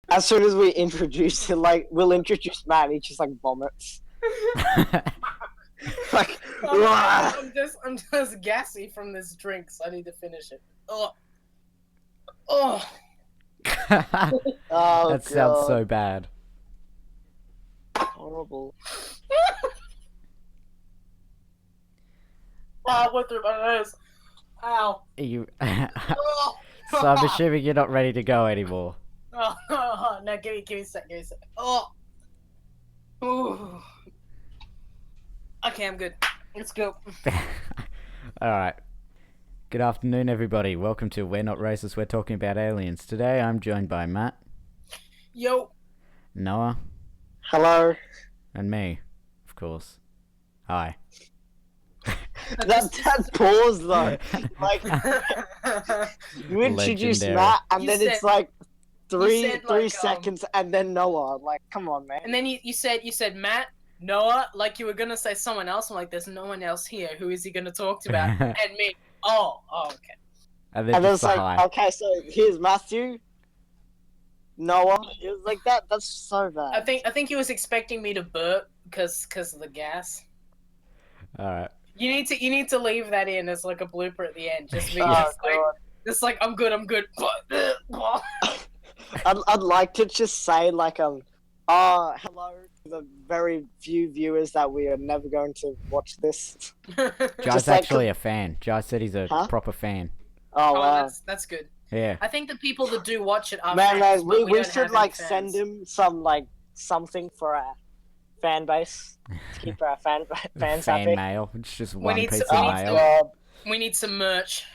As soon as we introduce him, like, we'll introduce Matt, he just, like, vomits. Like, I'm just gassy from this drink, so I need to finish it. Oh. Oh. oh, That sounds God. so bad. Horrible. Oh, went through my nose. Ow. You. Oh. So I'm assuming you're not ready to go anymore. Oh, no, give me a sec, Oh. Ooh. Okay, I'm good. Let's go. Alright. Good afternoon, everybody. Welcome to We're Not Racist, we're talking about aliens. Today I'm joined by Matt, Yo. Noah, Hello. and me, of course. Hi. That pause, though. Like, you introduce Legendary. Matt, and You then said- it's like three said, like, seconds, and then Noah. Like, come on, man. And then you said Matt, Noah, like you were gonna say someone else. I'm like, there's no one else here. Who is he gonna talk to about? And me. Oh, okay. And then And then just it's the like, hi. okay, so here's Matthew, Noah. It was like that. That's so bad. I think he was expecting me to burp because of the gas. Alright. You need to leave that in as like a blooper at the end. Just me, Oh, just like I'm good. I'd like to just say like hello to the very few viewers that we are never going to watch this. Jai's Just like actually a fan. Jai said he's a Huh? proper fan. Oh Oh, wow, that's good. Yeah. I think the people that do watch it are man, fans, but we don't should have like any send fans. him some like something for our fan base to keep our fans Fan happy. mail. It's just We one need piece to- of we need mail. God. We need some merch.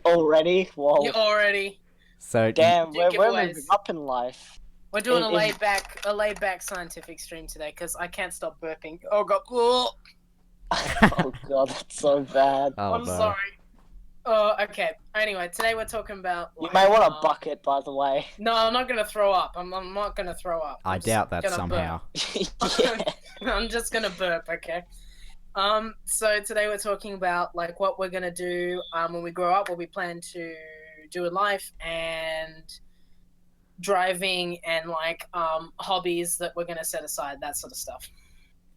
Already? Whoa. You already. So Damn, do we're giveaways. moving up in life. We're doing a It- laid back scientific stream today because I can't stop burping. Oh god. Oh, Oh god, that's so bad. Oh, I'm no. sorry. Oh, okay. Anyway, today we're talking about. You like, may want a bucket, by the way. No, I'm not gonna throw up. I'm not gonna throw up. I I'm just doubt that gonna somehow. Yeah. burp. I'm just gonna burp. Okay. So today we're talking about like what we're gonna do when we grow up, what we plan to do in life, and driving and like hobbies that we're gonna set aside, that sort of stuff.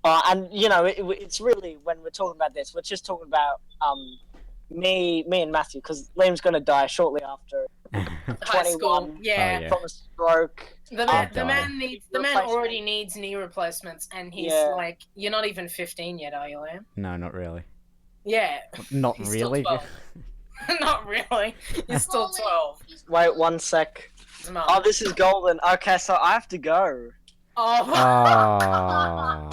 And you know, it's really when we're talking about this, we're just talking about me and Matthew, because Liam's gonna die shortly after High school, 21. yeah. Oh, yeah. from a stroke. The I'll man Replacement. already needs knee replacements, and he's Yeah. like, you're not even 15 yet, are you, Liam? No, not really. Yeah. Not He's still really. 12. Not really. He's still 12. Wait 1 sec. No. Oh, this is golden. Okay, so I have to go. Oh.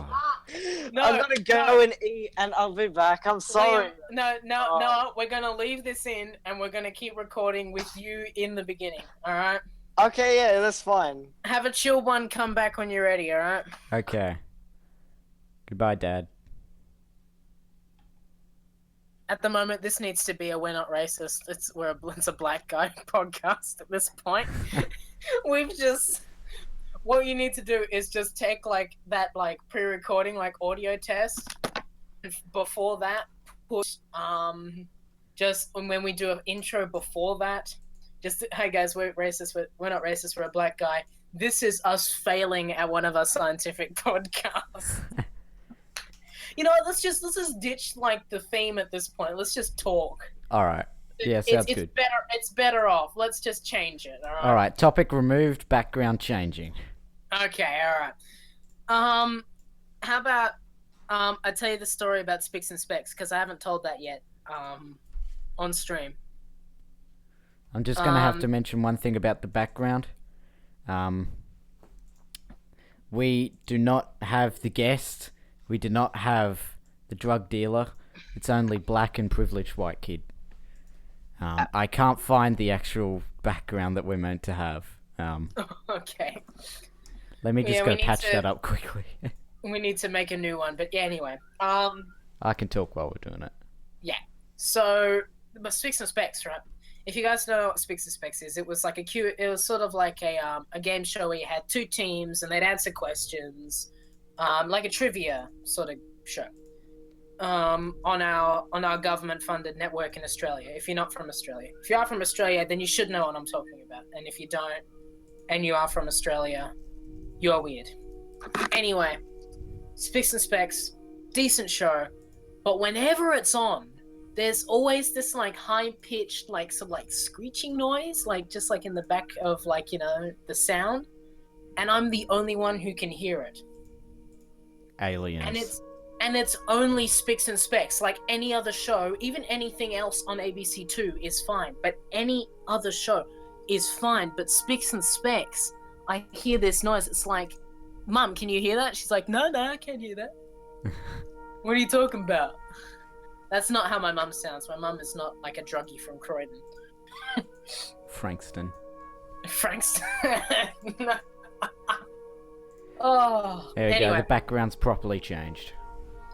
No, I'm gonna go and eat, and I'll be back. I'm sorry. Liam, no. Oh. We're gonna leave this in, and we're gonna keep recording with you in the beginning. All right. Okay, yeah, that's fine. Have a chill one. Come back when you're ready. All right. Okay. Goodbye, Dad. At the moment, this needs to be a "We're Not Racist." It's a black guy podcast at this point. We've just. What you need to do is just take like that like pre-recording like audio test. Before that, put just when we do an intro before that, just hey guys, we're racist. We're not racist. We're a black guy. This is us failing at one of our scientific podcasts. You know, let's just ditch like the theme at this point. Let's just talk. Alright. Yeah, sounds good. It's better off. Let's just change it. All right. Alright, topic removed, background changing. Okay. All right. How about I tell you the story about Spicks and Specs because I haven't told that yet. On stream. I'm just gonna have to mention one thing about the background. We do not have the guest. We do not have the drug dealer. It's only black and privileged white kid. I can't find the actual background that we're meant to have. Okay. Let me just Yeah, go we need patch to- that up quickly. We need to make a new one, but yeah. Anyway. I can talk while we're doing it. So, but Spicks and Specs, right? If you guys know what Spicks and Specs is, it was like it was sort of like a game show where you had two teams and they'd answer questions, like a trivia sort of show, on our government funded network in Australia. If you're not from Australia, if you are from Australia, then you should know what I'm talking about, and if you don't, and you are from Australia, you're weird. Anyway, Spicks and Specs, decent show, but whenever it's on, there's always this like high-pitched, like some like screeching noise, like just like in the back of like, you know, the sound, and I'm the only one who can hear it. Aliens. And it's only Spicks and Specs. Like any other show, even anything else on ABC2 is fine, but any other show is fine. But Spicks and Specs, I hear this noise. It's like, Mum, can you hear that? She's like, no, I can't hear that. What are you talking about? That's not how my mum sounds. My mum is not like a druggie from Croydon. Frankston. Frankston. Oh. There we Anyway. go. The background's properly changed.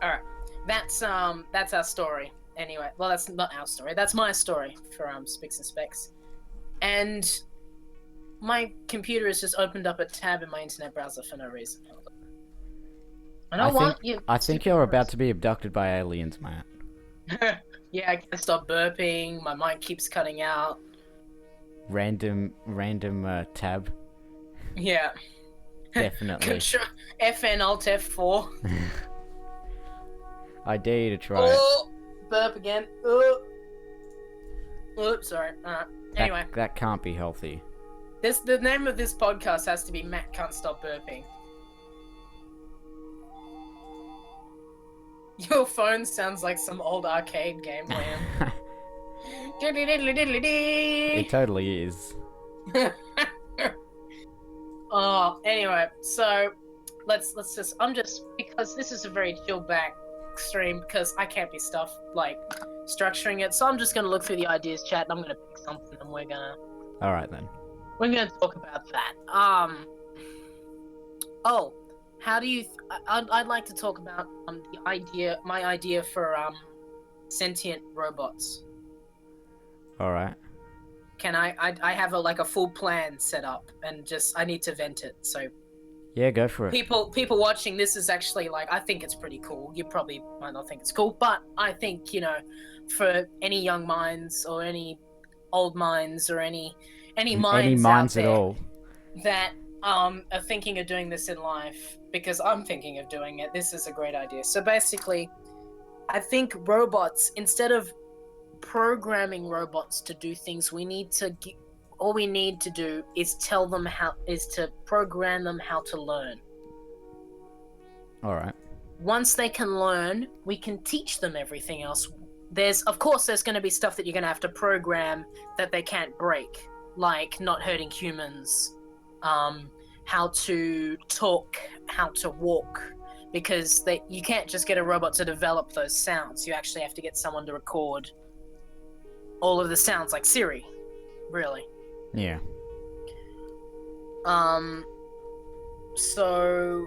All right, that's our story. Anyway, well, that's not our story. That's my story for Spicks and Specs. And my computer has just opened up a tab in my internet browser for no reason. I think you're about to be abducted by aliens, Matt. Yeah, I can't stop burping. My mic keeps cutting out. Random tab. Yeah. Definitely. Control FN Alt F4. I dare you to try it. Burp again. Oh. Oops, sorry. Anyway. That can't be healthy. The name of this podcast has to be Matt Can't Stop Burping. Your phone sounds like some old arcade game, Liam. It totally is. Oh, anyway, so let's just because this is a very chill back stream because I can't be stuff like structuring it, so I'm just gonna look through the ideas chat and I'm gonna pick something and we're gonna talk about that. How do you I'd like to talk about my idea for sentient robots. All right. Can I have a full plan set up and just I need to vent it. So yeah, go for it. People watching this is actually like, I think it's pretty cool. You probably might not think it's cool, but I think, you know, for any young minds or any old minds or any minds out there at all that are thinking of doing this in life, because I'm thinking of doing it, this is a great idea. So basically, I think robots, instead of programming robots to do things, all we need to do is to program them how to learn. All right. Once they can learn, we can teach them everything else. There's going to be stuff that you're going to have to program that they can't break, like not hurting humans, how to talk, how to walk, because you can't just get a robot to develop those sounds. You actually have to get someone to record all of the sounds, like Siri, really. Yeah. So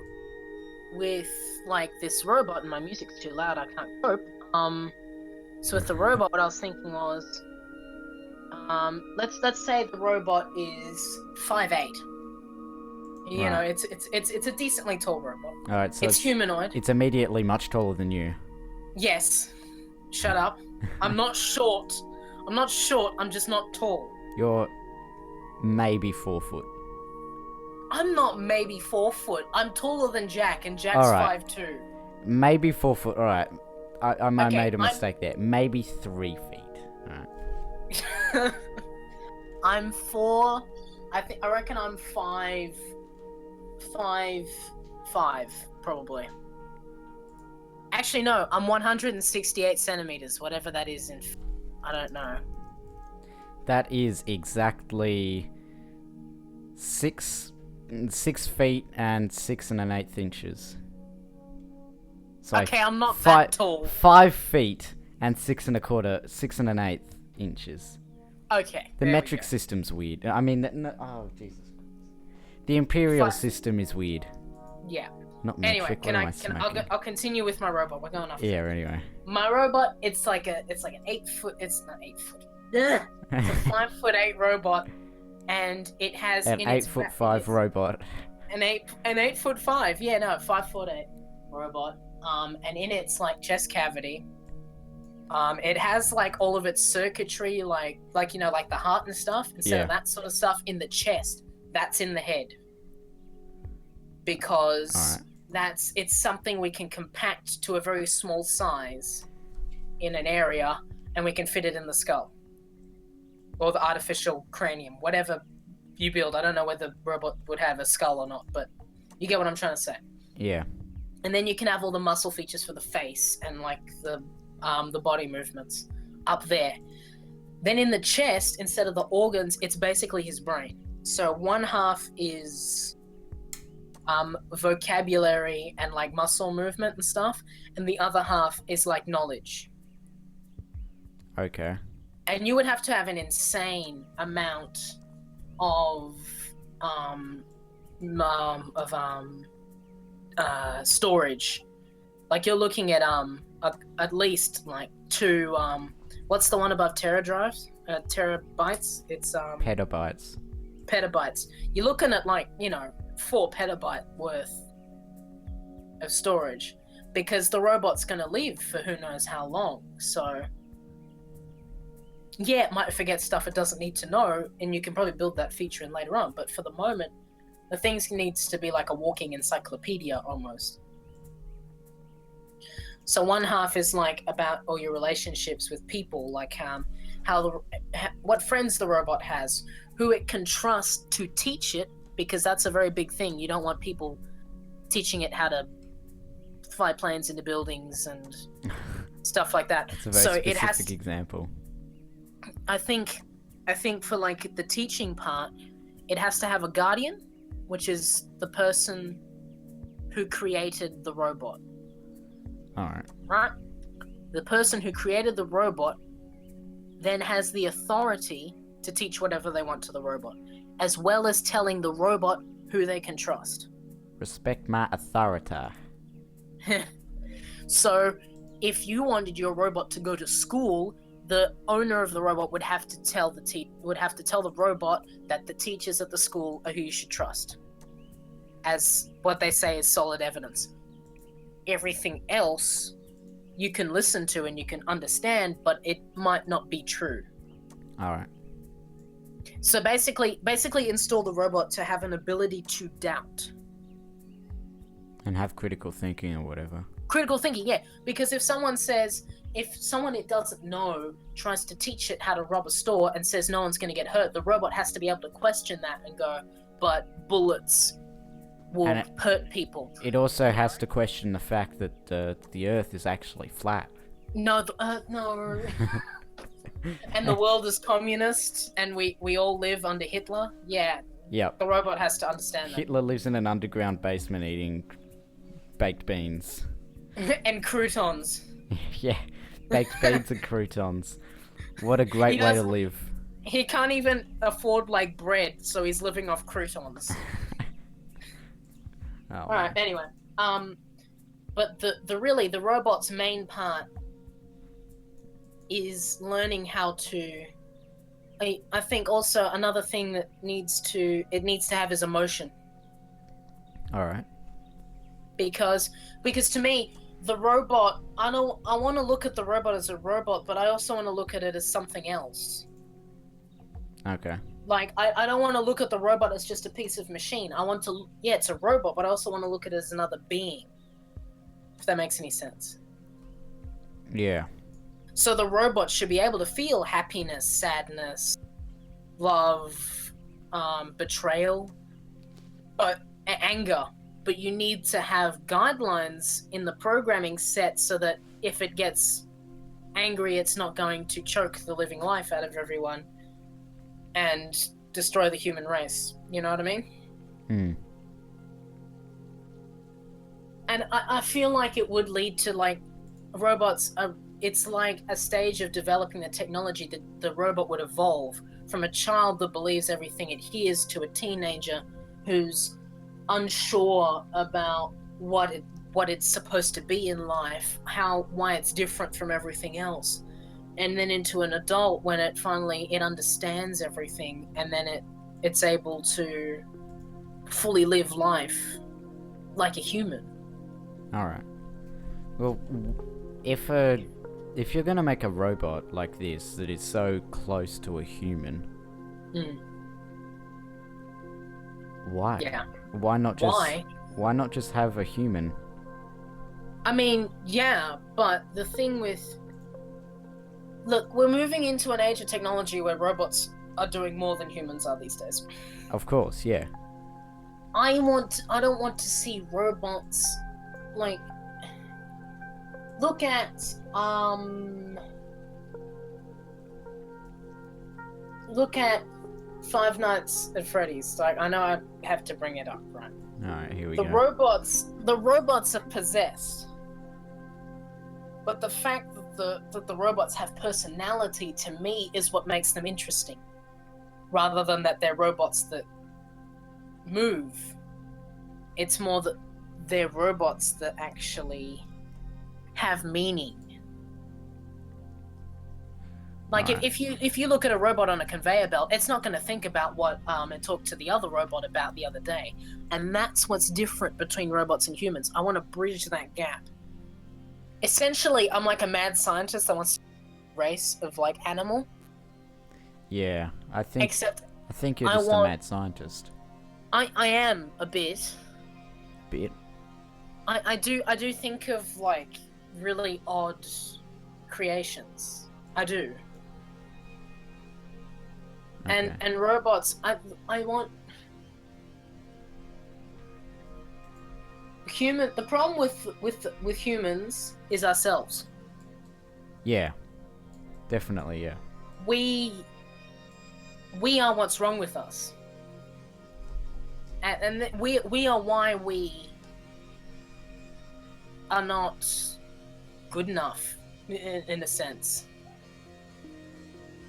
with like this robot, and my music's too loud, I can't cope. So with the robot, what I was thinking was, let's say the robot is 5'8". You know, it's a decently tall robot. All right, so it's humanoid. It's immediately much taller than you. Yes. Shut up. I'm not short. I'm just not tall. You're maybe 4 foot. I'm not maybe 4 foot. I'm taller than Jack, and Jack's All right. 5'2". Maybe 4 foot. All right. I made a I'm- mistake there. Maybe 3 feet. All right. I'm 4. I reckon I'm 5'5", probably. Actually, no. I'm 168 centimeters, whatever that is in. I don't know. That is exactly 6 feet and 6 1/8 inches. So Okay, I'm not that tall. 5 feet and 6 1/8 inches. Okay. The there we metric go. system's weird. I mean, oh Jesus. The imperial system is weird. Yeah. Not Anyway, metric. I'll continue with my robot. We're going off. Yeah. Anyway. My robot, it's like an 8 foot. It's not 8 foot. Ugh. It's a 5'8" robot, and it has An 8'5" robot. An 8'5". Yeah, no, 5'8" robot. And in its like chest cavity, it has like all of its circuitry, like you know, like the heart and stuff. Instead of that sort of stuff in the chest, that's in the head. Because Alright. it's something we can compact to a very small size in an area, and we can fit it in the skull. Or the artificial cranium, whatever you build. I don't know whether the robot would have a skull or not, but you get what I'm trying to say. Yeah. And then you can have all the muscle features for the face and like the body movements up there. Then in the chest, instead of the organs, it's basically his brain. So one half is vocabulary and like muscle movement and stuff, and the other half is like knowledge. Okay. And you would have to have an insane amount of storage. Like you're looking at least like 2 what's the one above terabytes? It's Petabytes. petabytes. You're looking at like 4 petabyte worth of storage, because the robot's gonna live for who knows how long. So yeah, it might forget stuff it doesn't need to know, and you can probably build that feature in later on. But for the moment, the thing needs to be like a walking encyclopedia almost. So one half is like about all your relationships with people, like what friends the robot has, who it can trust to teach it, because that's a very big thing. You don't want people teaching it how to fly planes into buildings and stuff like that. That's a very specific example. I think for like the teaching part, it has to have a guardian, which is the person who created the robot. Alright. Right? The person who created the robot then has the authority to teach whatever they want to the robot, as well as telling the robot who they can trust. Respect my authority. So, if you wanted your robot to go to school, the owner of the robot would have to tell the robot that the teachers at the school are who you should trust, as what they say is solid evidence. Everything else you can listen to and you can understand, but it might not be true. Alright. So basically install the robot to have an ability to doubt. And have critical thinking or whatever. Critical thinking, yeah. Because if someone it doesn't know tries to teach it how to rob a store and says no one's going to get hurt, the robot has to be able to question that and go, but bullets will hurt people. It also has to question the fact that the Earth is actually flat. No, the Earth, no. And the world is communist, and we all live under Hitler. Yeah. Yep. The robot has to understand that. Hitler lives in an underground basement eating baked beans. And croutons. Yeah, baked beans and croutons. What a great way to live. He can't even afford like bread, so he's living off croutons. Alright, anyway. But the robot's main part is learning how to. I think also another thing that needs to have is emotion. Alright. Because to me, the robot, I want to look at the robot as a robot, but I also want to look at it as something else. Okay. Like, I don't want to look at the robot as just a piece of machine. I want to, yeah, it's a robot, but I also want to look at it as another being. If that makes any sense. Yeah. So the robot should be able to feel happiness, sadness, love, betrayal, anger. But you need to have guidelines in the programming set so that if it gets angry, it's not going to choke the living life out of everyone and destroy the human race. You know what I mean? Hmm. And I feel like it would lead to, like, robots. It's like a stage of developing the technology that the robot would evolve from a child that believes everything it hears to a teenager who's unsure about what it's supposed to be in life, why it's different from everything else, and then into an adult when it finally understands everything, and then it's able to fully live life like a human. All right. Well, if you're gonna make a robot like this that is so close to a human, Why? Yeah. Why not just? Why? Why not just have a human? I mean, yeah, but the thing with... Look, we're moving into an age of technology where robots are doing more than humans are these days. Of course, yeah. I don't want to see robots, like... Look at, Look at Five Nights at Freddy's. Like, I know I have to bring it up, right? Alright, here we The go. robots are possessed. But the fact that the robots have personality, to me, is what makes them interesting. Rather than that they're robots that move. It's more that they're robots that actually have meaning. Like, Right. if you look at a robot on a conveyor belt, it's not going to think about what it talked to the other robot about the other day. And that's what's different between robots and humans. I want to bridge that gap. Essentially, I'm like a mad scientist that wants to race of, like, animal. Yeah, I think Except you're I just a want- mad scientist. I am a bit. Bit. I do think of, like, really odd creations. I do. Okay. And robots, I want the problem with humans is ourselves. Yeah. Definitely, yeah. We are what's wrong with us. And we are why we are not good enough in a sense.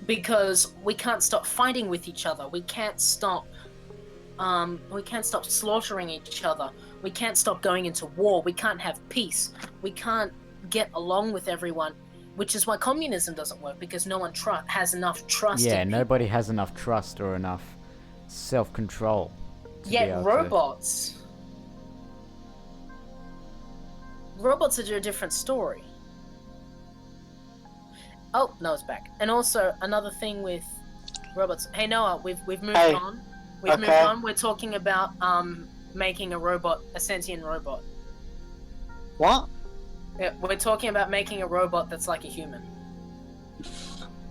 Because we can't stop fighting with each other. We can't stop slaughtering each other. We can't stop going into war. We can't have peace. We can't get along with everyone, which is why communism doesn't work, because no one has enough trust Yeah, in people. nobody has enough trust or enough self-control. to be Yet able robots are a different story. Oh, Noah's back. And also another thing with robots. Hey Noah, we've moved Hey. on. We've moved Okay. on. We're talking about making a robot, a sentient robot. What? Yeah, we're talking about making a robot that's like a human.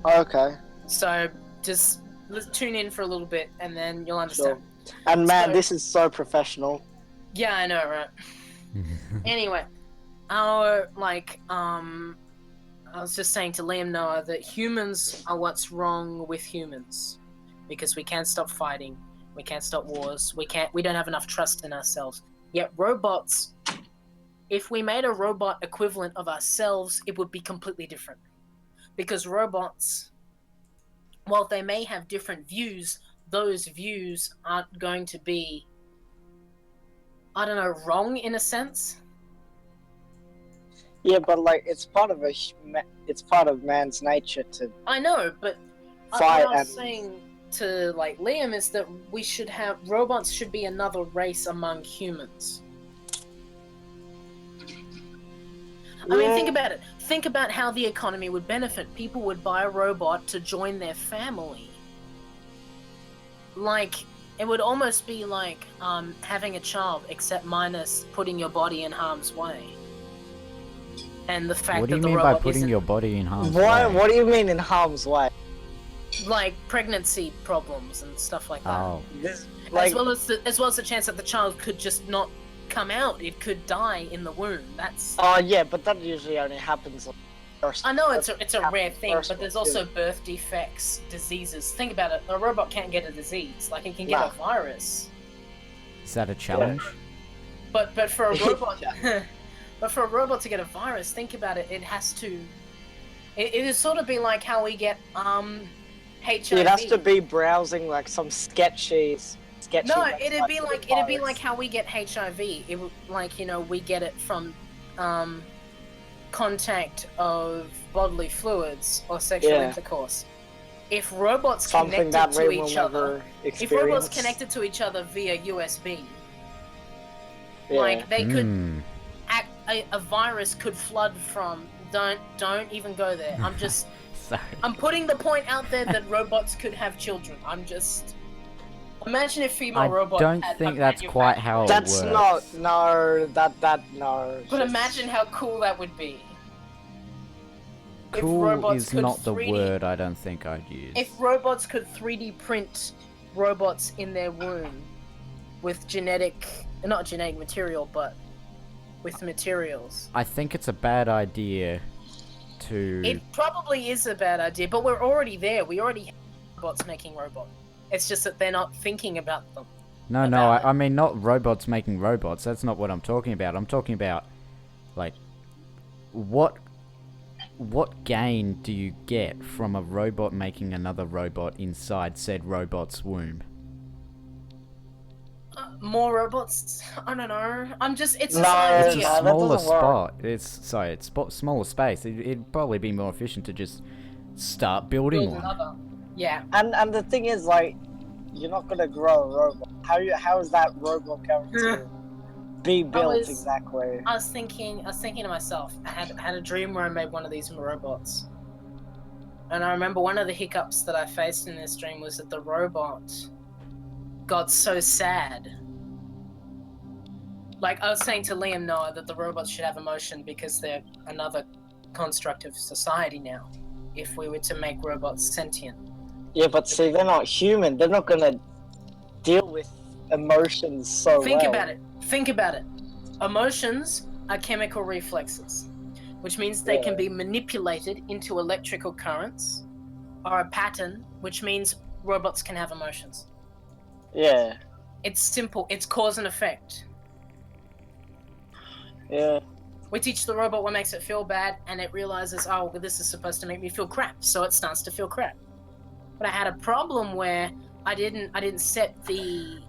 Okay. So just let's tune in for a little bit, and then you'll understand. And man, So- this is so professional. Yeah, I know, right? to... Anyway, I was just saying to Liam Noah that humans are what's wrong with humans, because we can't stop fighting, we can't stop wars, we don't have enough trust in ourselves. Yet robots, if we made a robot equivalent of ourselves, it would be completely different. Because robots, while they may have different views, those views aren't going to be, I don't know, wrong in a sense. Yeah, but like it's part of man's nature to I know, but fight what I was and saying to like Liam is that robots should be another race among humans. I mean, think about it. Think about how the economy would benefit. People would buy a robot to join their family. Like, it would almost be like having a child, except minus putting your body in harm's way. And the fact What do that you the mean by robot putting isn't, your body in harm's Why? way? What do you mean in harm's way? like pregnancy problems and stuff like that. Oh, This, like, as well as the chance that the child could just not come out, it could die in the womb. That's oh yeah, but that usually only happens. First. I know it's a rare thing, First but there's one, also too. birth defects, diseases. Think about it. A robot can't get a disease. Like, it can get Nah. a virus. is that a challenge? But for a robot, but for a robot to get a virus, think about it. It has to. It would sort of be like how we get HIV. It has to be browsing like some sketchy. No, it'd be virus. like how we get HIV. It would, like, you know, we get it from contact of bodily fluids or sexual Yeah. intercourse. If robots Something that connected to we will each other, never if experience. robots connected to each other via USB, Yeah. like they could Hmm. act, a virus could flood from. Don't even go there. Sorry. I'm putting the point out there that robots could have children. I'm just Imagine if female I robot don't had think a that's quite how it That's works. not no. But imagine how cool that would be. If Cool robots is could not the 3D word I don't think I'd use. If robots could 3D print robots in their womb with not genetic material, but with materials. I think it's a bad idea to... It probably is a bad idea, but we're already there. We already have robots making robots. It's just that they're not thinking about them. No, about I mean not robots making robots. That's not what I'm talking about. I'm talking about, like, what gain do you get from a robot making another robot inside said robot's womb? More robots? I don't know. It's just No, an idea. It's a that smaller doesn't work. spot. It's smaller space. It'd probably be more efficient to just start building Build one. another. Yeah. And the thing is, like, you're not gonna grow a robot. How is that robot going to be built exactly? I was thinking to myself, I had a dream where I made one of these robots. And I remember one of the hiccups that I faced in this dream was that the robot got so sad. Like, I was saying to Liam Noah that the robots should have emotion because they're another construct of society now. If we were to make robots sentient. Yeah, but see, they're not human. They're not gonna deal with emotions so Think well. Think about it. Emotions are chemical reflexes, which means they can be manipulated into electrical currents or a pattern, which means robots can have emotions. Yeah. It's simple. It's cause and effect. Yeah. We teach the robot what makes it feel bad, and it realizes, oh, this is supposed to make me feel crap, so it starts to feel crap. But I had a problem where I didn't set the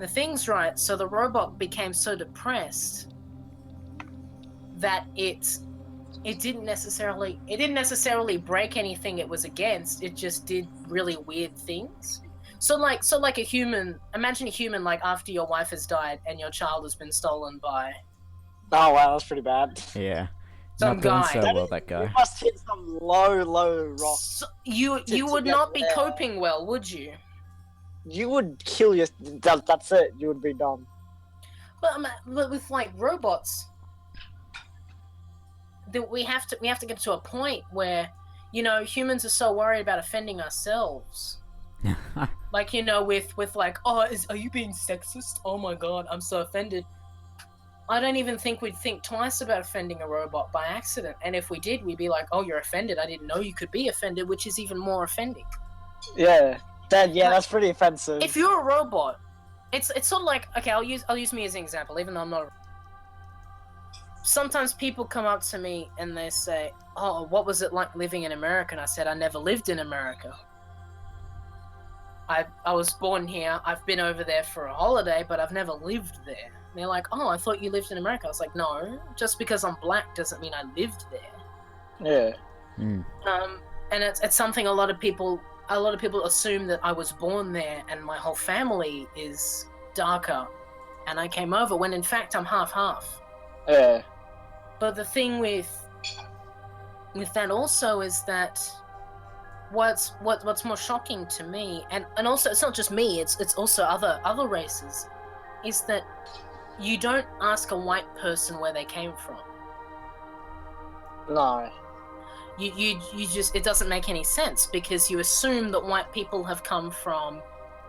things right, so the robot became so depressed that it didn't necessarily break anything it was against. It just did really weird things. So like a human. Imagine a human, like, after your wife has died and your child has been stolen by. Oh wow, that's pretty bad. Yeah. Some Not doing guy. so well, that You guy. must hit some low rock. So you would get not be there. coping well, would you? You would kill your. That's it. You would be done. But with, like, robots, we have to get to a point where, humans are so worried about offending ourselves. Like, with like, oh, are you being sexist? Oh my god, I'm so offended. I don't even think we'd think twice about offending a robot by accident. And if we did, we'd be like, oh, you're offended. I didn't know you could be offended, which is even more offending. Yeah. That's pretty offensive. If you're a robot, it's sort of like, okay, I'll use me as an example, even though I'm not. Sometimes people come up to me and they say, oh, what was it like living in America? And I said, I never lived in America. I was born here. I've been over there for a holiday, but I've never lived there. And they're like, oh, I thought you lived in America. I was like, no, just because I'm black doesn't mean I lived there. Yeah. Mm. And it's something a lot of people assume that I was born there and my whole family is darker and I came over, when in fact I'm half. Yeah. But the thing with that also is that what's more shocking to me, and also it's not just me, it's also other races, is that you don't ask a white person where they came from. No. You just, it doesn't make any sense, because you assume that white people have come from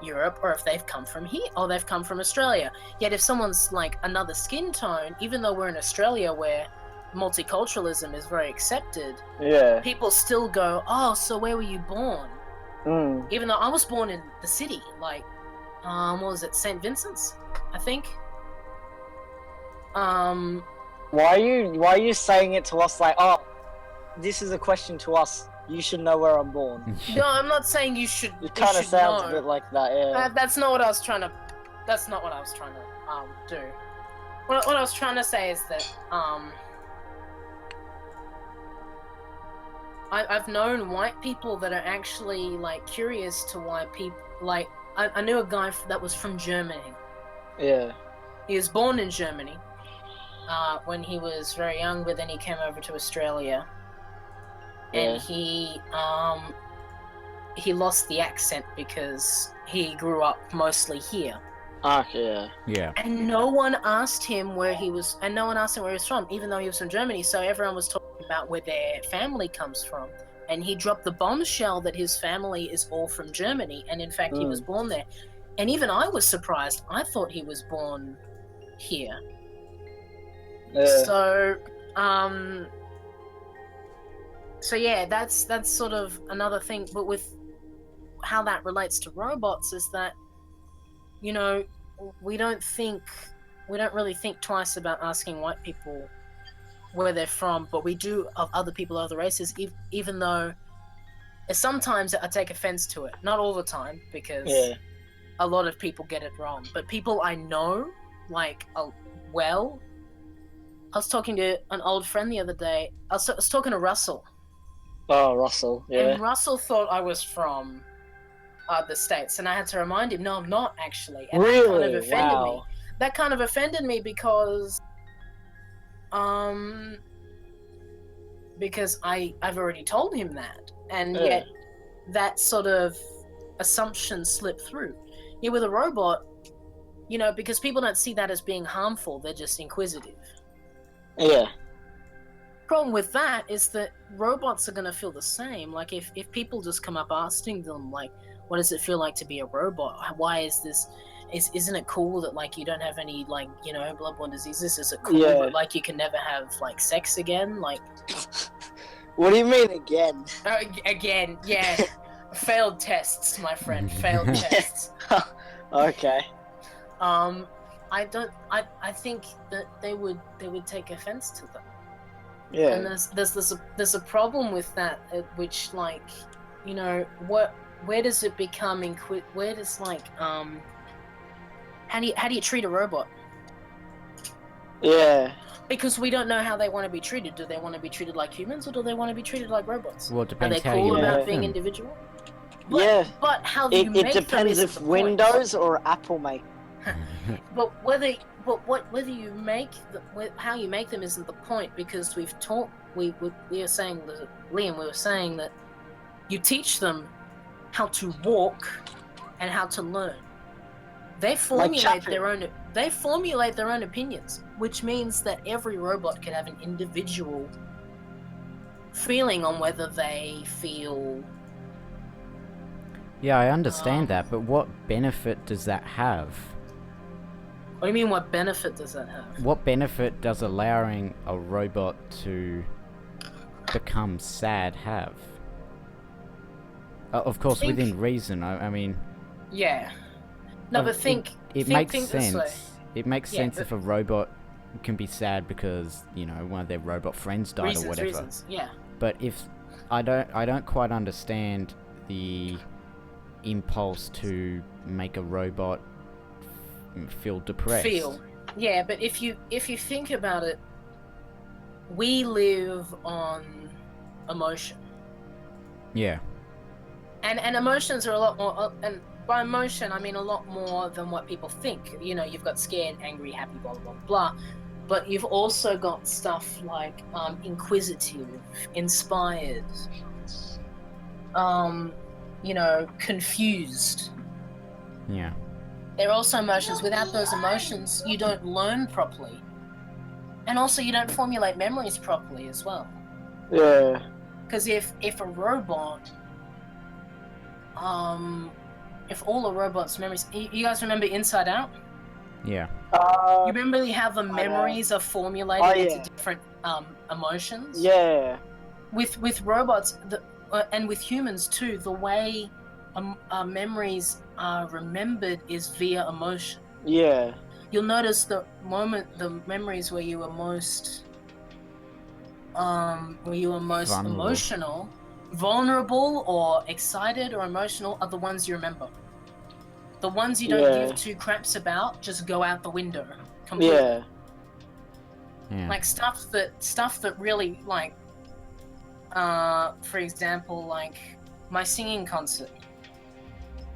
Europe, or if they've come from here, or they've come from Australia. Yet if someone's like another skin tone, even though we're in Australia where multiculturalism is very accepted, Yeah. people still go, oh, so where were you born? Mm. Even though I was born in the city, like, what was it, St. Vincent's, I think? Why are you saying it to us like, oh, this is a question to us, you should know where I'm born? No, I'm not saying you should. It kind of sounds know. a bit like that, yeah. That's not what I was trying to do. What I was trying to say is that I've known white people that are actually like curious to why people like. I knew a guy that was from Germany. Yeah. He was born in Germany when he was very young, but then he came over to Australia, and he lost the accent because he grew up mostly here. Yeah. Yeah. And no one asked him where he was, and no one asked him where he was from, even though he was from Germany. So everyone was talking about where their family comes from. And he dropped the bombshell that his family is all from Germany, and in fact he was born there. And even I was surprised. I thought he was born here. So yeah, that's sort of another thing. But with how that relates to robots is that, you know, we don't really think twice about asking white people where they're from, but we do of other people of other races, even though sometimes I take offense to it. Not all the time, because a lot of people get it wrong. But people I know, like, well, I was talking to an old friend the other day. I was talking to Russell. Oh, Russell, yeah. And Russell thought I was from the States, and I had to remind him, no, I'm not actually. And really? That kind of offended Wow. me. That kind of offended me because I've already told him that, and yet that sort of assumption slipped through. Yeah, with a robot, you know, because people don't see that as being harmful, they're just inquisitive. Yeah. Problem with that is that robots are going to feel the same. Like, if people just come up asking them, like, what does it feel like to be a robot? Why is this? Isn't it cool that, like, you don't have any, like, you know, bloodborne diseases? Is it cool that, like, you can never have, like, sex again? Like, what do you mean again? Again, yeah. Failed tests, my friend. Failed tests. Okay. I think that they would take offense to that. Yeah. And there's a problem with that, which, like, you know, where does it become where does, like, how do you treat a robot? Yeah. Because we don't know how they want to be treated. Do they want to be treated like humans, or do they want to be treated like robots? Well, it depends Are they how cool you about make being them. individual? But how do you make it depends them if is the point. Windows or Apple make. But whether you make how you make them isn't the point, because we were saying that, Liam, we were saying that you teach them how to walk and how to learn. They formulate their own opinions, which means that every robot can have an individual feeling on whether they feel. Yeah, I understand that, but what benefit does that have? What do you mean, what benefit does that have? What benefit does allowing a robot to become sad have? Of course, within reason. I mean... Yeah. No, but It makes sense. This way. It makes sense if a robot can be sad because, you know, one of their robot friends died or whatever. Reasons, yeah. But if... I don't quite understand the impulse to make a robot feel depressed. Yeah, but if you think about it, we live on emotion. Yeah. And emotions are a lot more, and by emotion I mean a lot more than what people think. You know, you've got scared, angry, happy, blah blah blah, but you've also got stuff like inquisitive, inspired, you know, confused. Yeah. There are also emotions. Without those emotions, you don't learn properly. And also, you don't formulate memories properly as well. Yeah. Because if a robot... if all a robot's memories... You guys remember Inside Out? Yeah. You remember how the memories are formulated into different emotions? Yeah. With robots, and with humans too, the way memories are remembered is via emotion. Yeah. You'll notice the memories where you were most emotional, vulnerable, or excited or emotional are the ones you remember. The ones you don't give two craps about just go out the window completely. Yeah. Like stuff that really, like, for example, like my singing concert.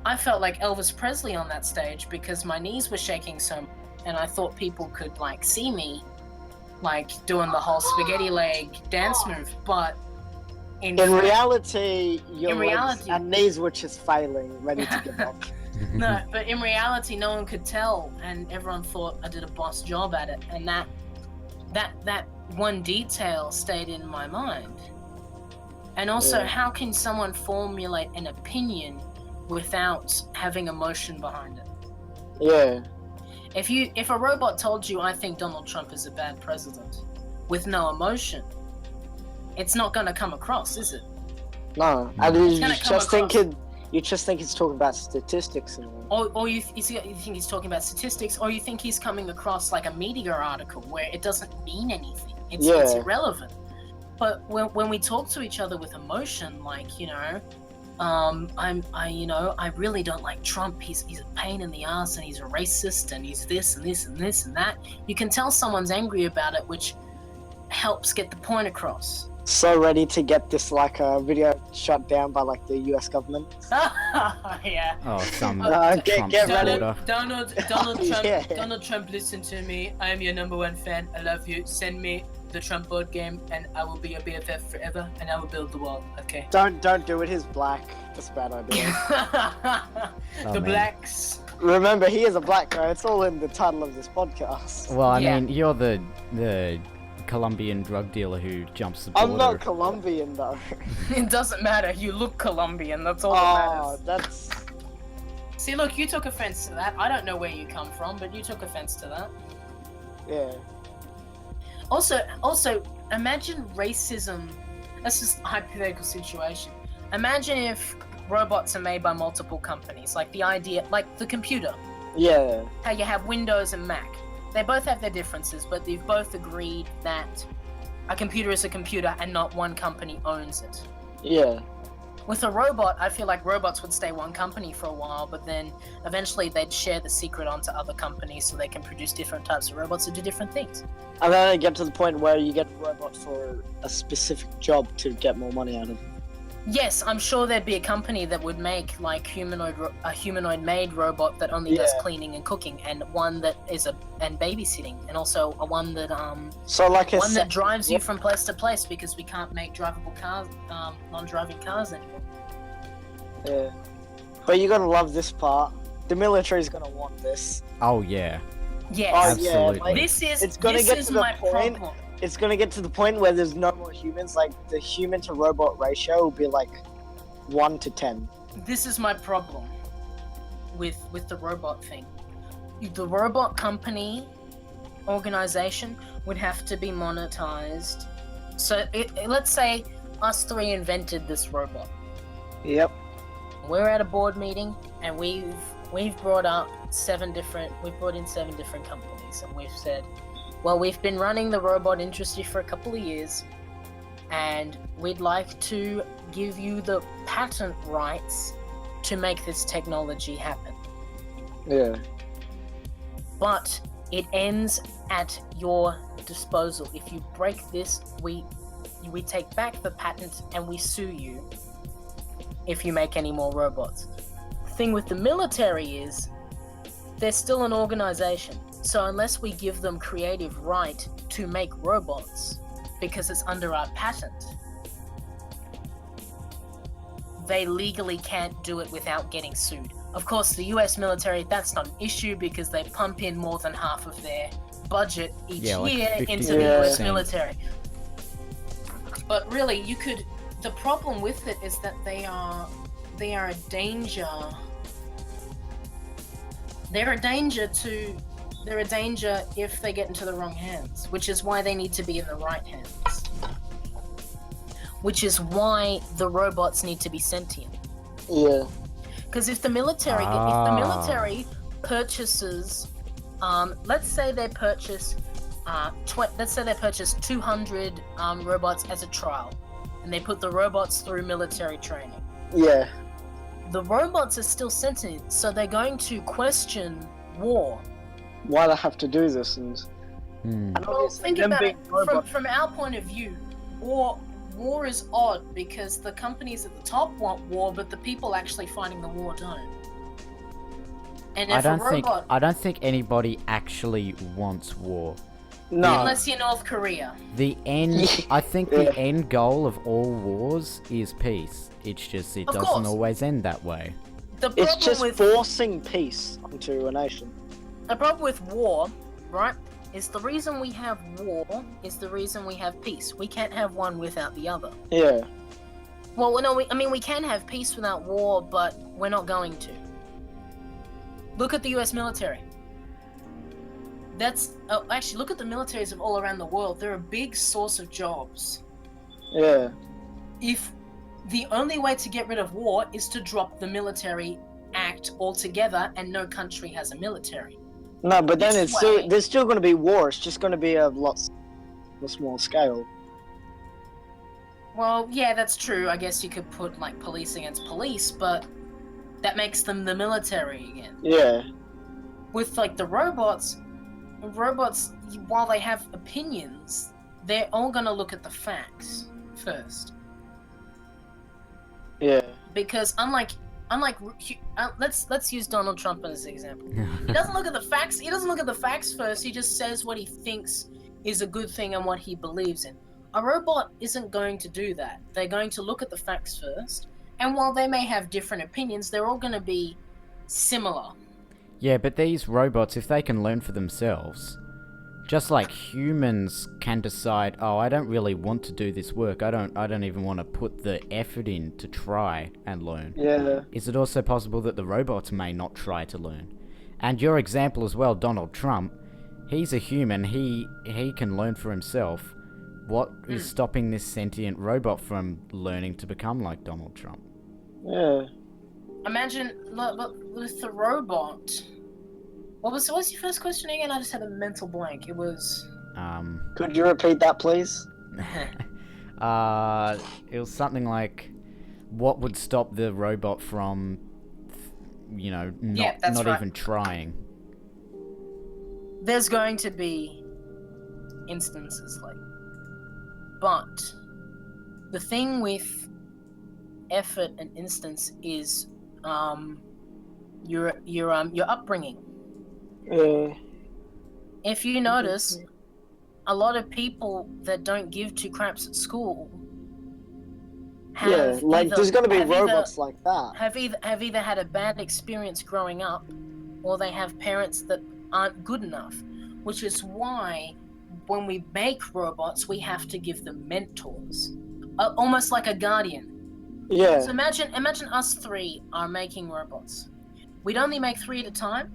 I felt like Elvis Presley on that stage because my knees were shaking so much, and I thought people could, like, see me, like, doing the whole spaghetti leg dance move, but in reality, your legs and knees were just failing, ready to give up. No, but in reality, no one could tell, and everyone thought I did a boss job at it, and that one detail stayed in my mind. And also, how can someone formulate an opinion without having emotion behind it? Yeah. If a robot told you, I think Donald Trump is a bad president, with no emotion, it's not gonna come across, is it? No. No. And It's gonna come across. you just think he's talking about statistics and all. Or you think he's talking about statistics, or you think he's coming across like a media article where it doesn't mean anything. It's irrelevant. But when we talk to each other with emotion, like, you know, I really don't like Trump. He's a pain in the ass, and he's a racist, and he's this and this and this and that. You can tell someone's angry about it, which helps get the point across. So ready to get this like video shut down by like the U.S. government. Yeah. Oh, some get Trump ready. supporter. Donald Trump. Yeah. Donald Trump, listen to me. I am your #1 fan. I love you. Send me the Trump board game, and I will be your BFF forever, and I will build the wall. Okay. Don't do it. He's black. That's a bad idea. Oh, The man. blacks. Remember, he is a black guy. It's all in the title of this podcast. Well, I Yeah. mean, you're the Colombian drug dealer who jumps the border. I'm not Colombian though. It doesn't matter. You look Colombian. That's all Oh, that matters. that's See, look, you took offense to that. I don't know where you come from, but you took offense to that. yeah. Also, imagine racism. That's just a hypothetical situation. Imagine if robots are made by multiple companies, like the idea, like the computer. Yeah. How you have Windows and Mac. They both have their differences, but they've both agreed that a computer is a computer and not one company owns it. Yeah. With a robot, I feel like robots would stay one company for a while, but then eventually they'd share the secret onto other companies so they can produce different types of robots to do different things. And then I get to the point where you get a robot for a specific job to get more money out of it. Yes, I'm sure there'd be a company that would make like a humanoid-made robot that only does Yeah. cleaning and cooking, and one that is and babysitting, and also a one that So like a one that drives you from place to place because we can't make drivable cars, non-driving cars anymore. Yeah. But you gotta love this part. The military's gonna want this. Oh yeah. Yes, Oh, Absolutely. yeah. Like, this is It's gonna this get is to the my point- problem. it's gonna get to the point where there's no more humans. Like the human to robot ratio will be like 1 to 10. This is my problem with the robot thing. The robot company organization would have to be monetized. So let's say us three invented this robot. Yep. We're at a board meeting and we've brought in 7 different companies, and we've said, well, we've been running the robot industry for a couple of years, and we'd like to give you the patent rights to make this technology happen. Yeah. But it ends at your disposal. If you break this, we take back the patent and we sue you if you make any more robots. The thing with the military is they're still an organization. So unless we give them creative right to make robots because it's under our patent, they legally can't do it without getting sued. Of course, the US military, that's not an issue because they pump in more than half of their budget each Yeah, like year 50%. into the US military. But really, the problem with it is that they are a danger. They're a danger if they get into the wrong hands, which is why they need to be in the right hands. Which is why the robots need to be sentient. Yeah. Because if the military purchases, let's say they purchase 200 robots as a trial, and they put the robots through military training. Yeah. The robots are still sentient, so they're going to question war. Why they have to do this and Well, obviously think them about being it. robots- From our point of view, war is odd because the companies at the top want war, but the people actually fighting the war don't. And if I don't think anybody actually wants war. No. unless you're North Korea. The end. I think Yeah. the end goal of all wars is peace. It's just it Of doesn't course. always end that way. The It's problem just with forcing peace onto a nation. the problem with war, right? Is the reason we have war is the reason we have peace. We can't have one without the other. Yeah. Well, no, we can have peace without war, but we're not going to. Look at the U.S. military. Actually, look at the militaries of all around the world. They're a big source of jobs. Yeah. If the only way to get rid of war is to drop the military act altogether, and no country has a military. No, but then This it's way- still there's still going to be war. It's just going to be a small scale. Well, yeah, that's true. I guess you could put like police against police, but that makes them the military again. Yeah. With like the robots, while they have opinions, they're all gonna look at the facts first. Yeah. Because unlike let's use Donald Trump as an example. He doesn't look at the facts. He doesn't look at the facts first. He just says what he thinks is a good thing and what he believes in. A robot isn't going to do that. They're going to look at the facts first, and while they may have different opinions, they're all going to be similar. Yeah, but these robots, if they can learn for themselves, just like humans can decide, oh, I don't really want to do this work. I don't even want to put the effort in to try and learn. Yeah. Is it also possible that the robots may not try to learn? And your example as well, Donald Trump, he's a human. He can learn for himself. What is stopping this sentient robot from learning to become like Donald Trump? Yeah. Imagine with the robot. What's your first question again? I just had a mental blank. It was. Could you repeat that, please? It was something like, what would stop the robot from, not right. even trying? There's going to be instances like, but the thing with effort and instance is your upbringing. If you notice, a lot of people that don't give two craps at school there's going to be robots like that. Have either had a bad experience growing up, or they have parents that aren't good enough, which is why when we make robots, we have to give them mentors, almost like a guardian. Yeah. So imagine us three are making robots. We'd only make 3 at a time.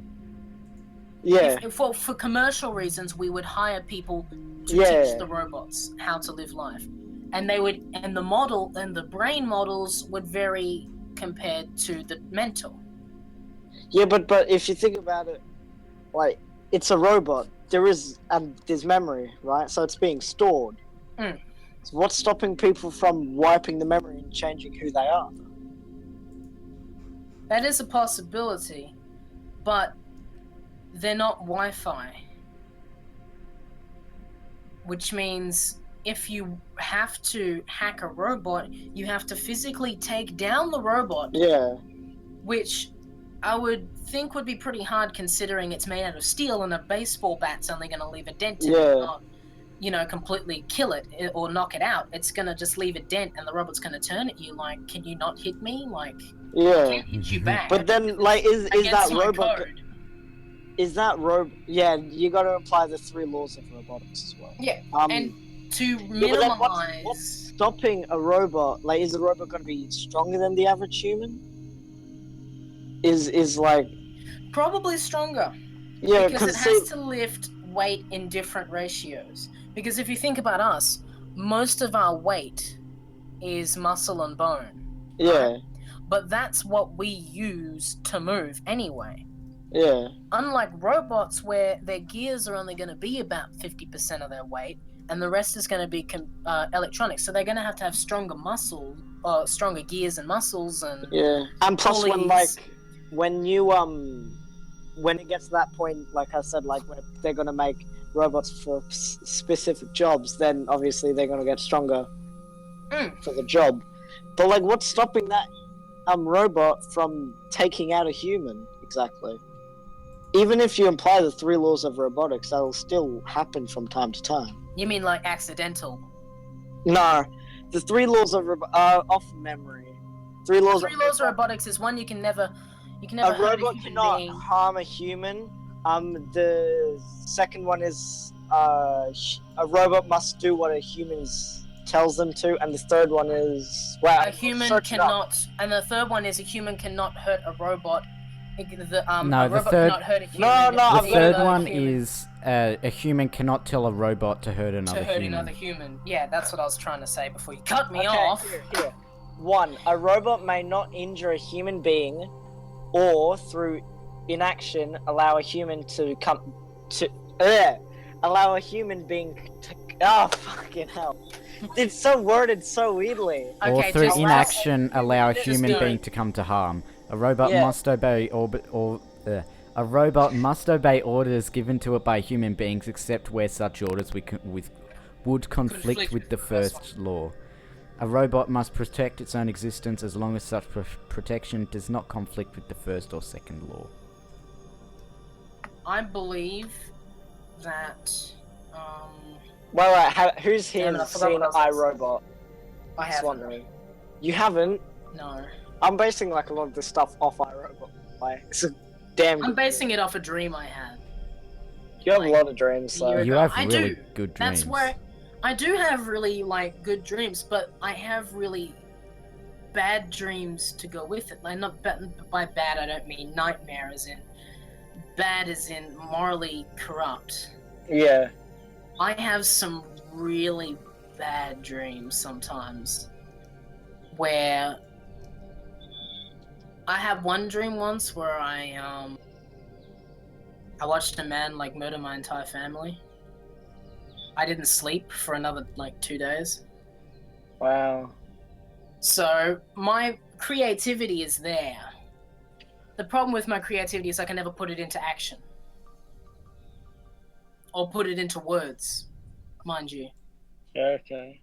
Yeah. For commercial reasons, we would hire people to teach the robots how to live life, and the brain models would vary compared to the mental. Yeah, but if you think about it, like, it's a robot. There's memory, right? So it's being stored. So what's stopping people from wiping the memory and changing who they are? That is a possibility, but they're not Wi-Fi. Which means if you have to hack a robot, you have to physically take down the robot. Yeah. Which I would think would be pretty hard, considering it's made out of steel and a baseball bat's only going to leave a dent in it, not, completely kill it or knock it out. It's going to just leave a dent, and the robot's going to turn at you like, can you not hit me? Like, I can't hit you back. But then, like, is that robot... Code. Is that Yeah, you got to apply the 3 laws of robotics as well. Yeah, and to minimize... what's stopping a robot? Like, is the robot going to be stronger than the average human? Is like... Probably stronger. Yeah, because it has to lift weight in different ratios. Because if you think about us, most of our weight is muscle and bone. Yeah. Right? But that's what we use to move anyway. Yeah. Unlike robots, where their gears are only going to be about 50% of their weight, and the rest is going to be electronics. So they're going to have stronger muscle, or stronger gears and muscles, and and plus pulleys. when it gets to that point, like I said, like when they're going to make robots for specific jobs, then obviously they're going to get stronger for the job. But like, what's stopping that robot from taking out a human exactly? Even if you apply the 3 laws of robotics, that'll still happen from time to time. You mean like accidental? No, the 3 laws of off memory. Three laws. Three laws of robotics is one, you can never A hurt a robot human cannot being. harm a human. The second one is a robot must do what a human tells them to, and the third one is A human cannot, and the third one is a human cannot hurt a robot. No, a the robot third- cannot hurt a human. No, The I've third got one human is a human cannot tell a robot to hurt another to hurt human. another human. Yeah, that's what I was trying to say before you cut me Okay, off. Here. 1. A robot may not injure a human being, or through inaction allow a human to come to allow a human being to. Oh fucking hell! It's so worded so weirdly. Or Okay, through just inaction allow a just human go. being to come to harm. A robot Yeah. must obey a robot must obey orders given to it by human beings, except where such orders would conflict with the first law. A robot must protect its own existence as long as such protection does not conflict with the first or second law. I believe that. Wait, who's here Damn it, I forgot seen what I was gonna say. iRobot? I haven't. Swanry? You haven't? No. I'm basing like a lot of this stuff off iRobot. Like, it's a damn. I'm basing it off a dream I had. You have like, a lot of dreams, so. year You ago. have I really do. good dreams. That's where I do have really good dreams, but I have really bad dreams to go with it. Like not by bad, I don't mean nightmare, as in bad, as in morally corrupt. Yeah. I have some really bad dreams sometimes, where I had one dream once where I watched a man murder my entire family. I didn't sleep for another 2 days. Wow. So my creativity is there. The problem with my creativity is I can never put it into action. Or put it into words, mind you. Okay.